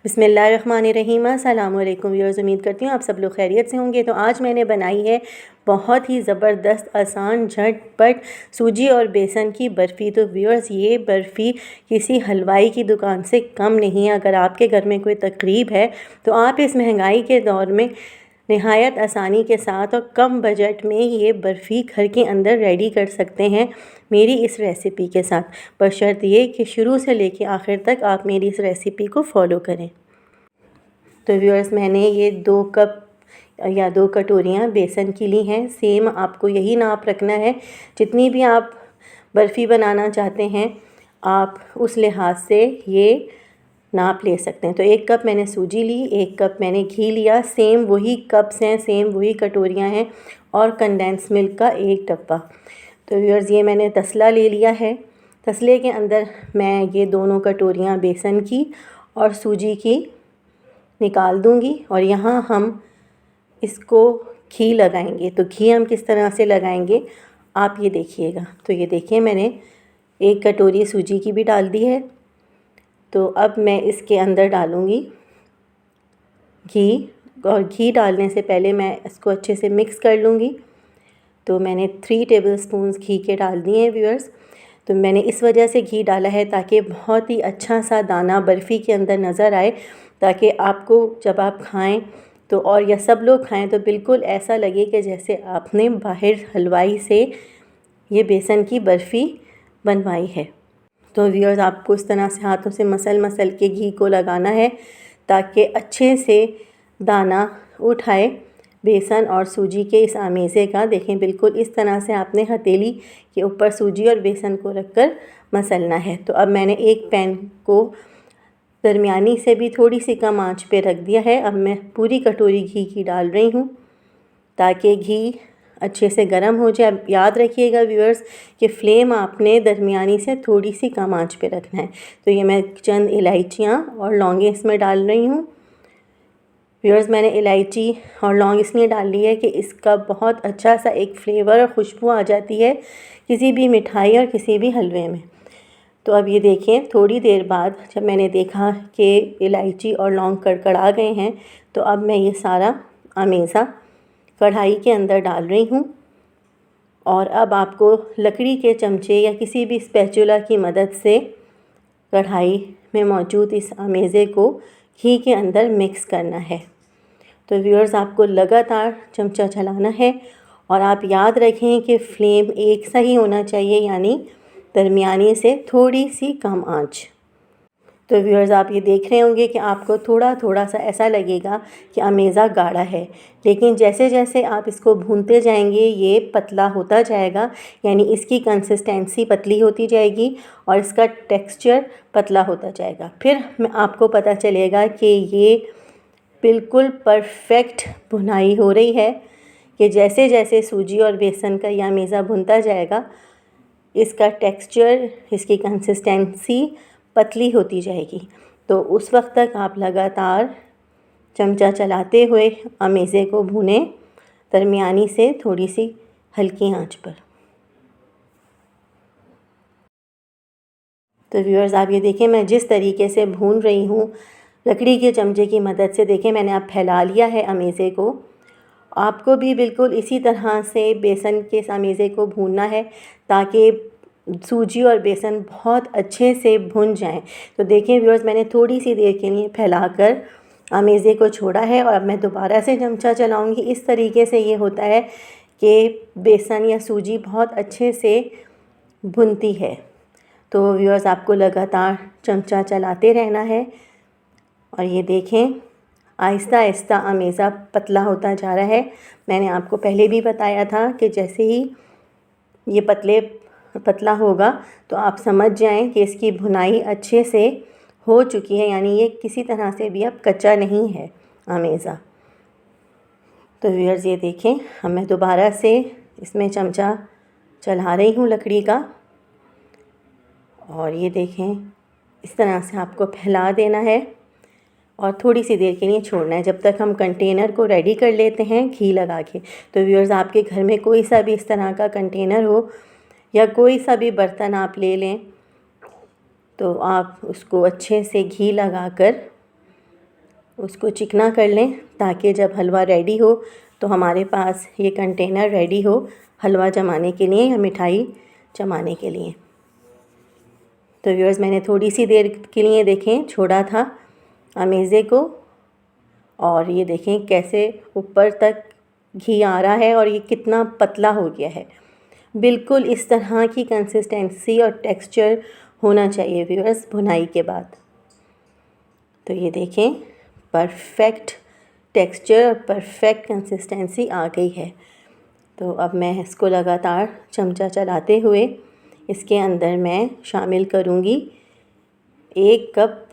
बिस्मिल्लाहिर्रहमानिर्रहीम। अस्सलाम वालेकुम व्यूअर्स, उम्मीद करती हूँ आप सब लोग खैरियत से होंगे। तो आज मैंने बनाई है बहुत ही ज़बरदस्त आसान झटपट सूजी और बेसन की बर्फ़ी। तो व्यूअर्स, ये बर्फ़ी किसी हलवाई की दुकान से कम नहीं है। अगर आपके घर में कोई तकरीब है तो आप इस महंगाई के दौर में नहायत आसानी के साथ और कम बजट में ये बर्फ़ी घर के अंदर रेडी कर सकते हैं मेरी इस रेसिपी के साथ, बशर्त ये कि शुरू से लेकर आखिर तक आप मेरी इस रेसिपी को फॉलो करें। तो व्यूअर्स, मैंने ये 2 कप या 2 कटोरियाँ बेसन की ली हैं। सेम आपको यही नाप रखना है, जितनी भी आप बर्फ़ी बनाना चाहते हैं आप उस लिहाज से ये नाप ले सकते हैं। तो 1 कप मैंने सूजी ली, 1 कप मैंने घी लिया, सेम वही कप्स हैं, सेम वही कटोरियाँ हैं, और कंडेंस मिल्क का 1 डब्बा। तो व्यूअर्स, ये मैंने तसला ले लिया है। तसले के अंदर मैं ये दोनों कटोरियाँ बेसन की और सूजी की निकाल दूँगी, और यहाँ हम इसको घी लगाएंगे। तो घी हम किस तरह से लगाएंगे आप ये देखिएगा। तो ये देखिए, मैंने 1 कटोरी सूजी की भी डाल दी है। तो अब मैं इसके अंदर डालूँगी घी, और घी डालने से पहले मैं इसको अच्छे से मिक्स कर लूँगी। तो मैंने 3 टेबलस्पून घी के डाल दिए हैं व्यूअर्स। तो मैंने इस वजह से घी डाला है ताकि बहुत ही अच्छा सा दाना बर्फ़ी के अंदर नज़र आए, ताकि आपको जब आप खाएं तो, और या सब लोग खाएं तो बिल्कुल ऐसा लगे कि जैसे आपने बाहर हलवाई से ये बेसन की बर्फ़ी बनवाई है। तो व्यूअर्स, आपको इस तरह से हाथों से मसल के घी को लगाना है ताकि अच्छे से दाना उठाए बेसन और सूजी के इस आमेज़े का। देखें, बिल्कुल इस तरह से आपने हथेली के ऊपर सूजी और बेसन को रखकर मसलना है। तो अब मैंने एक पैन को दरमियानी से भी थोड़ी सी कम आंच पे रख दिया है। अब मैं पूरी कटोरी घी की डाल रही हूँ ताकि घी अच्छे से गर्म हो जाए। अब याद रखिएगा व्यूअर्स कि फ्लेम आपने दरमियानी से थोड़ी सी कम आंच पे रखना है। तो ये मैं चंद इलायचियाँ और लौंगे इसमें डाल रही हूँ। व्यूअर्स, मैंने इलायची और लौंग इसलिए डाल ली है कि इसका बहुत अच्छा सा एक फ्लेवर और खुशबू आ जाती है किसी भी मिठाई और किसी भी हलवे में। तो अब ये देखें, थोड़ी देर बाद जब मैंने देखा कि इलायची और लौंग कड़कड़ा गए हैं, तो अब मैं ये सारा अमेज़ा कढ़ाई के अंदर डाल रही हूँ। और अब आपको लकड़ी के चमचे या किसी भी स्पैचुला की मदद से कढ़ाई में मौजूद इस अमेज़े को घी के अंदर मिक्स करना है। तो व्यूअर्स, आपको लगातार चमचा चलाना है, और आप याद रखें कि फ्लेम एक सा ही होना चाहिए, यानी दरमियानी से थोड़ी सी कम आंच। तो व्यूअर्स, आप ये देख रहे होंगे कि आपको थोड़ा थोड़ा सा ऐसा लगेगा कि अमेज़ा गाढ़ा है, लेकिन जैसे जैसे आप इसको भूनते जाएंगे ये पतला होता जाएगा, यानी इसकी कंसिस्टेंसी पतली होती जाएगी और इसका टेक्सचर पतला होता जाएगा। फिर आपको पता चलेगा कि ये बिल्कुल परफेक्ट भुनाई हो रही है, कि जैसे जैसे सूजी और बेसन का यह अमेज़ा भुनता जाएगा इसका टेक्सचर, इसकी कंसिस्टेंसी पतली होती जाएगी। तो उस वक्त तक आप लगातार चमचा चलाते हुए अमेज़े को भूनें, दरमियानी से थोड़ी सी हल्की आंच पर। तो व्यूअर्स, आप ये देखें, मैं जिस तरीके से भून रही हूँ लकड़ी के चमचे की मदद से, देखें मैंने अब फैला लिया है अमेज़े को। आपको भी बिल्कुल इसी तरह से बेसन के इस अमेज़े को भूनना है ताकि सूजी और बेसन बहुत अच्छे से भुन जाएं। तो देखें व्यूअर्स, मैंने थोड़ी सी देर के लिए फैलाकर अमेज़े को छोड़ा है, और अब मैं दोबारा से चमचा चलाऊंगी। इस तरीके से ये होता है कि बेसन या सूजी बहुत अच्छे से भुनती है। तो व्यूअर्स, आपको लगातार चमचा चलाते रहना है, और ये देखें आहिस्ता आहिस्ता अमेज़ा पतला होता जा रहा है। मैंने आपको पहले भी बताया था कि जैसे ही ये पतला होगा तो आप समझ जाएं कि इसकी भुनाई अच्छे से हो चुकी है, यानी ये किसी तरह से भी अब कच्चा नहीं है अमेज़ा। तो व्यूअर्स, ये देखें, अब मैं दोबारा से इसमें चमचा चला रही हूँ लकड़ी का, और ये देखें इस तरह से आपको फैला देना है और थोड़ी सी देर के लिए छोड़ना है जब तक हम कंटेनर को रेडी कर लेते हैं घी लगा के। तो व्यूअर्स, आपके घर में कोई सा भी इस तरह का कंटेनर हो या कोई सा भी बर्तन आप ले लें, तो आप उसको अच्छे से घी लगाकर उसको चिकना कर लें ताकि जब हलवा रेडी हो तो हमारे पास ये कंटेनर रेडी हो हलवा जमाने के लिए या मिठाई जमाने के लिए। तो व्यूअर्स, मैंने थोड़ी सी देर के लिए देखें छोड़ा था अमेज़े को, और ये देखें कैसे ऊपर तक घी आ रहा है और ये कितना पतला हो गया है। बिल्कुल इस तरह की कंसिस्टेंसी और टेक्सचर होना चाहिए व्यूअर्स भुनाई के बाद। तो ये देखें परफेक्ट टेक्सचर और परफेक्ट कंसिस्टेंसी आ गई है। तो अब मैं इसको लगातार चमचा चलाते हुए इसके अंदर मैं शामिल करूँगी 1 कप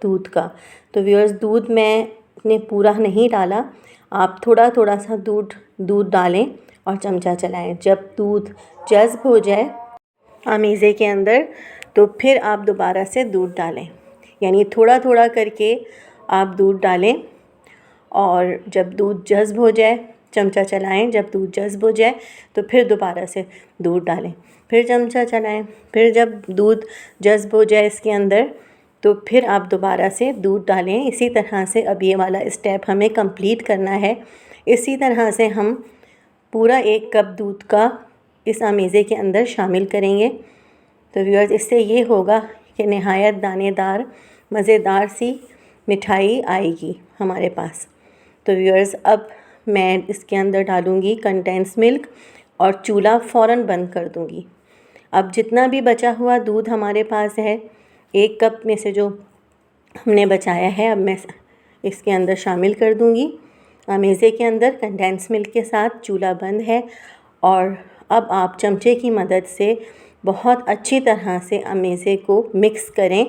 दूध का। तो व्यूअर्स, दूध मैंने पूरा नहीं डाला, आप थोड़ा थोड़ा सा दूध डालें और चमचा चलाएं। जब दूध जज़्ब हो जाए अमेज़े के अंदर तो फिर आप दोबारा से दूध डालें, यानी थोड़ा थोड़ा करके आप दूध डालें। और जब दूध जज़्ब हो जाए चमचा चलाएं, जब दूध जज़्ब हो जाए तो फिर दोबारा से दूध डालें, फिर चमचा चलाएं, फिर जब दूध जज़्ब हो जाए इसके अंदर तो फिर आप दोबारा से दूध डालें। इसी तरह से अब ये वाला स्टेप हमें कंप्लीट करना है। इसी तरह से हम पूरा 1 कप दूध का इस अमेज़े के अंदर शामिल करेंगे। तो व्यूअर्स, इससे ये होगा कि नहायत दानेदार मज़ेदार सी मिठाई आएगी हमारे पास। तो व्यूअर्स, अब मैं इसके अंदर डालूँगी कंडेंस मिल्क और चूल्हा फ़ौरन बंद कर दूँगी। अब जितना भी बचा हुआ दूध हमारे पास है 1 कप में से जो हमने बचाया है, अब मैं इसके अंदर शामिल कर दूँगी अमेज़े के अंदर कंडेंस मिल्क के साथ। चूल्हा बंद है और अब आप चमचे की मदद से बहुत अच्छी तरह से अमेज़े को मिक्स करें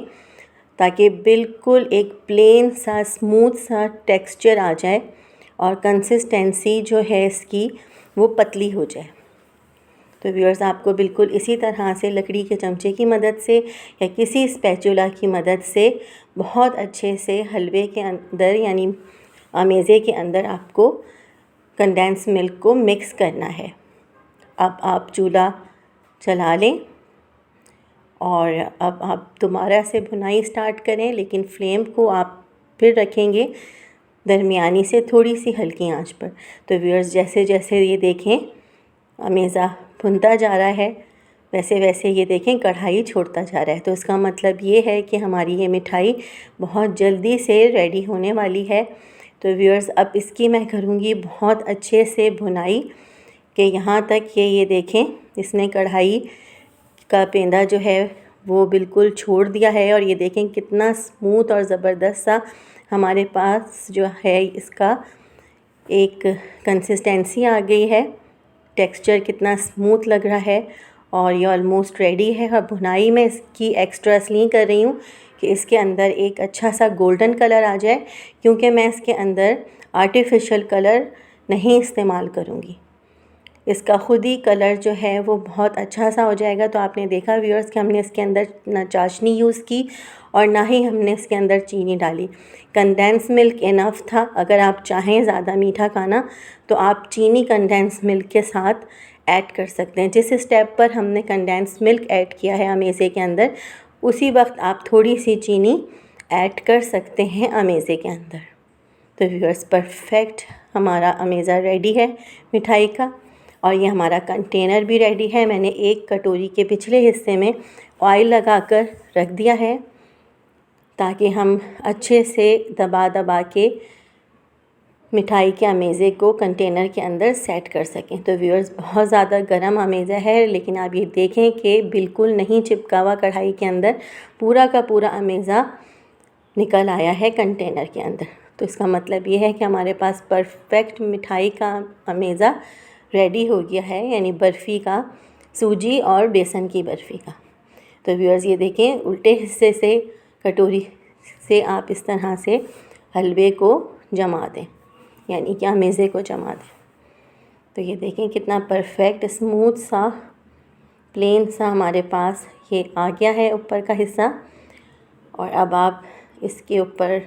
ताकि बिल्कुल एक प्लेन सा स्मूथ सा टेक्सचर आ जाए और कंसिस्टेंसी जो है इसकी वो पतली हो जाए। तो व्यूअर्स, आपको बिल्कुल इसी तरह से लकड़ी के चमचे की मदद से या किसी स्पैचुला की मदद से बहुत अच्छे से हलवे के अंदर यानी अमेज़े के अंदर आपको कंडेंस मिल्क को मिक्स करना है। अब आप चूल्हा चला लें और अब आप दोबारा से भुनाई स्टार्ट करें, लेकिन फ्लेम को आप फिर रखेंगे दरमियानी से थोड़ी सी हल्की आंच पर। तो व्यूअर्स, जैसे जैसे ये देखें अमेज़ा भुनता जा रहा है वैसे वैसे ये देखें कढ़ाई छोड़ता जा रहा है। तो इसका मतलब ये है कि हमारी ये मिठाई बहुत जल्दी से रेडी होने वाली है। तो व्यूअर्स, अब इसकी मैं करूँगी बहुत अच्छे से भुनाई कि यहाँ तक कि ये देखें इसने कढ़ाई का पेंदा जो है वो बिल्कुल छोड़ दिया है और ये देखें कितना स्मूथ और ज़बरदस्त सा हमारे पास जो है इसका एक कंसिस्टेंसी आ गई है। टेक्सचर कितना स्मूथ लग रहा है और ये ऑलमोस्ट रेडी है। और भुनाई में इसकी एक्स्ट्रा इसलिए कर रही हूँ कि इसके अंदर एक अच्छा सा गोल्डन कलर आ जाए, क्योंकि मैं इसके अंदर आर्टिफिशियल कलर नहीं इस्तेमाल करूँगी। इसका खुद ही कलर जो है वो बहुत अच्छा सा हो जाएगा। तो आपने देखा व्यूअर्स कि हमने इसके अंदर ना चाशनी यूज़ की और ना ही हमने इसके अंदर चीनी डाली। कंडेंस मिल्क इनफ था। अगर आप चाहें ज़्यादा मीठा खाना तो आप चीनी कंडेंस मिल्क के साथ ऐड कर सकते हैं। जिस स्टेप पर हमने कंडेंस मिल्क ऐड किया है अमेज़े के अंदर, उसी वक्त आप थोड़ी सी चीनी ऐड कर सकते हैं अमेज़े के अंदर। तो व्यूअर्स, परफेक्ट हमारा अमेज़ा रेडी है मिठाई का और ये हमारा कंटेनर भी रेडी है। मैंने एक कटोरी के पिछले हिस्से में ऑयल लगाकर रख दिया है ताकि हम अच्छे से दबा दबा के मिठाई के अमेज़े को कंटेनर के अंदर सेट कर सकें। तो व्यूअर्स, बहुत ज़्यादा गर्म अमेज़ा है, लेकिन आप ये देखें कि बिल्कुल नहीं चिपका हुआ कढ़ाई के अंदर, पूरा का पूरा अमेज़ा निकल आया है कंटेनर के अंदर। तो इसका मतलब ये है कि हमारे पास परफेक्ट मिठाई का अमेज़ा रेडी हो गया है, यानी बर्फ़ी का, सूजी और बेसन की बर्फ़ी का। तो व्यूअर्स, ये देखें उल्टे हिस्से से कटोरी से आप इस तरह से हलवे को जमा दें, यानी कि अमेज़े को जमा दें। तो ये देखें कितना परफेक्ट स्मूथ सा प्लेन सा हमारे पास ये आ गया है ऊपर का हिस्सा। और अब आप इसके ऊपर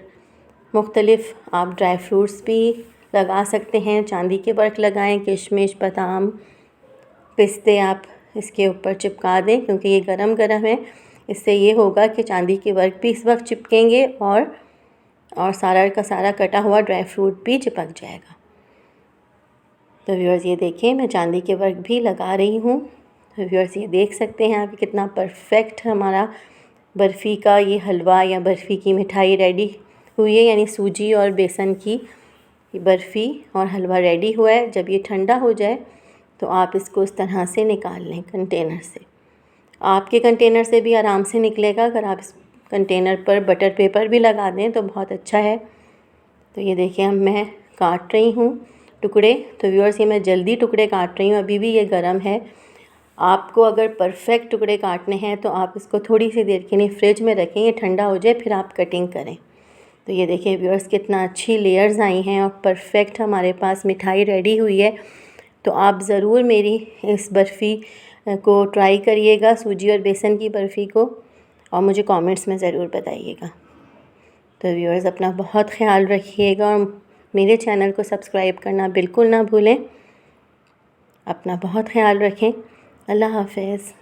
मुख्तलिफ़ आप ड्राई फ्रूट्स भी लगा सकते हैं। चांदी के वर्क लगाएं, किशमिश, बादाम, पिस्ते आप इसके ऊपर चिपका दें, क्योंकि ये गरम गरम है। इससे ये होगा कि चांदी के वर्क भी इस वक्त चिपकेंगे और और सारा का सारा कटा हुआ ड्राई फ्रूट भी चिपक जाएगा। तो व्यूअर्स ये देखिए मैं चांदी के वर्क भी लगा रही हूँ। तो व्यूअर्स ये देख सकते हैं आप कितना परफेक्ट हमारा बर्फ़ी का ये हलवा या बर्फ़ी की मिठाई रेडी हुई है, यानी सूजी और बेसन की बर्फ़ी और हलवा रेडी हुआ है। जब ये ठंडा हो जाए तो आप इसको इस तरह से निकाल लें कंटेनर से। आपके कंटेनर से भी आराम से निकलेगा। अगर आप इस कंटेनर पर बटर पेपर भी लगा दें तो बहुत अच्छा है। तो ये देखिए मैं काट रही हूँ टुकड़े। तो व्यूअर्स ये मैं जल्दी टुकड़े काट रही हूँ, अभी भी ये गर्म है। आपको अगर परफेक्ट टुकड़े काटने हैं तो आप इसको थोड़ी सी देर के लिए फ्रिज में रखें, ये ठंडा हो जाए फिर आप कटिंग करें। तो ये देखिए व्यूअर्स कितना अच्छी लेयर्स आई हैं और परफेक्ट हमारे पास मिठाई रेडी हुई है। तो आप ज़रूर मेरी इस बर्फ़ी को ट्राई करिएगा, सूजी और बेसन की बर्फ़ी को, और मुझे कमेंट्स में ज़रूर बताइएगा। तो व्यूअर्स अपना बहुत ख्याल रखिएगा और मेरे चैनल को सब्सक्राइब करना बिल्कुल ना भूलें। अपना बहुत ख्याल रखें। अल्लाह हाफ़िज़।